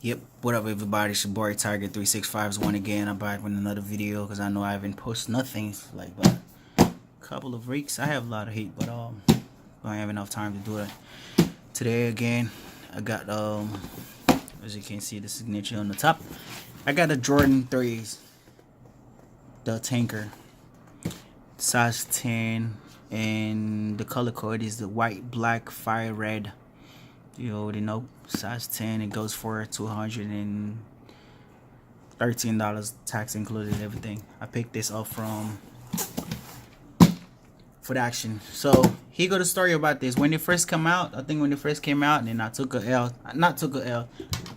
Yep, what up everybody, it's your boy Tiger 365's one again. I'm back with another video because I know I haven't posted nothing for like about a couple of weeks. I have a lot of hate, but I don't have enough time to do it. Today again, I got as you can see the signature on the top. I got the Jordan 3s, the tanker, size 10, and the color code is the white, black, fire red. You already know, size 10. It goes for $213, tax included, everything. I picked this up from Foot Action. So here go the story about this. When it first come out, I think when it first came out, and then I took a L. Not took a L.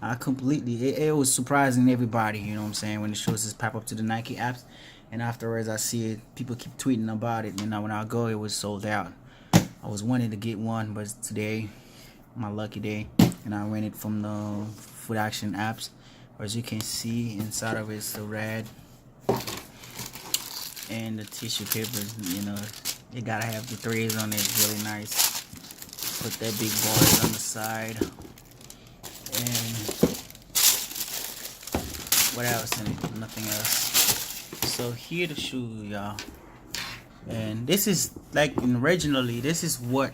I completely. It was surprising everybody. You know what I'm saying? When the shows just pop up to the Nike apps, and afterwards I see it. People keep tweeting about it. And when I go, it was sold out. I was wanting to get one, but today, my lucky day, and I rented from the Foot Action apps. As you can see, inside of it is the red and the tissue papers. You know, you gotta have the threes on it. It's really nice. Put that big bars on the side, and what else in it? Nothing else. So here the shoe, y'all. And this is like originally. This is what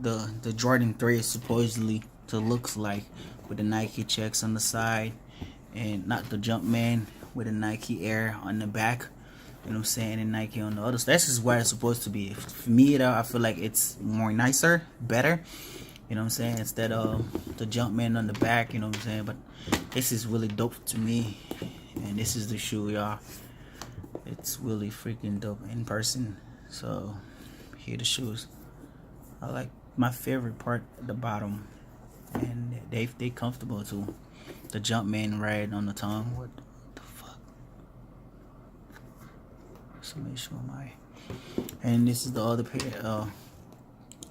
the Jordan 3 is supposedly to looks like, with the Nike checks on the side, and not the Jumpman with the Nike Air on the back. You know what I'm saying? And Nike on the other. So this is what it's supposed to be. For me, though, I feel like it's more nicer, better. You know what I'm saying? Instead of the Jumpman on the back. You know what I'm saying? But this is really dope to me. And this is the shoe, y'all. It's really freaking dope in person. So here the shoes. I like my favorite part at the bottom, and they comfortable too. The Jumpman red on the tongue. What the fuck? So make sure my. And this is the other pair,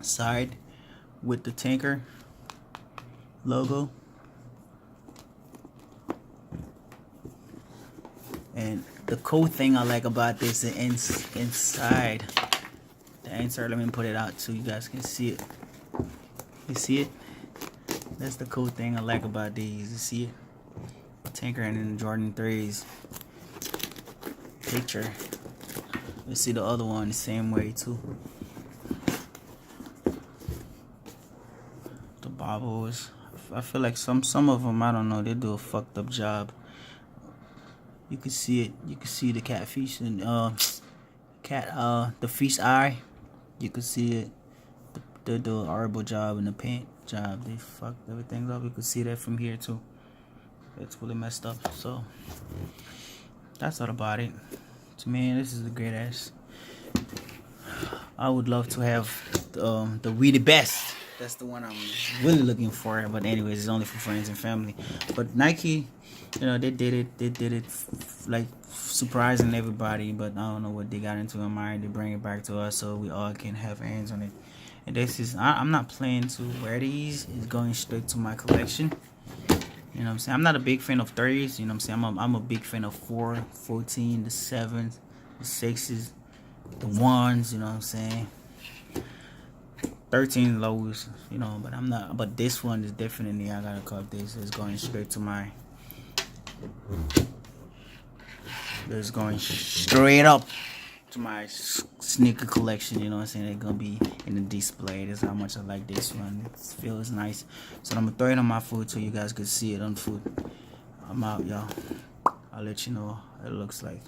side with the tanker logo. And the cool thing I like about this is inside the insert. Let me put it out so you guys can see it. You see it? That's the cool thing I like about these. You see it? Tanker and then the Jordan 3s picture. You see the other one the same way too. The bobbles. I feel like some of them, I don't know, they do a fucked up job. You can see it. You can see the catfish and the fish eye. You can see it. They do a horrible job in the paint job. They fucked everything up. You can see that from here too. It's really messed up. So that's all about it. To me, this is a great ass. I would love to have the We the Best. That's the one I'm really looking for. But anyways, it's only for friends and family. But Nike, you know, they did it like surprising everybody. But I don't know what they got into their mind. They bring it back to us so we all can have hands on it. And this is, I'm not planning to wear these. It's going straight to my collection. You know what I'm saying? I'm not a big fan of 30s. You know what I'm saying? I'm a big fan of 4, 14, the 7s, the 6s, the 1s. You know what I'm saying? 13 lows. You know, but I'm not. But this one is definitely, I gotta cut this. It's going straight to my. It's going straight up to my sneaker collection. You know what I'm saying? They're gonna be in the display. That's how much I like this one. It feels nice. So I'm gonna throw it on my foot so you guys can see it on foot. I'm out, y'all. I'll let you know what it looks like.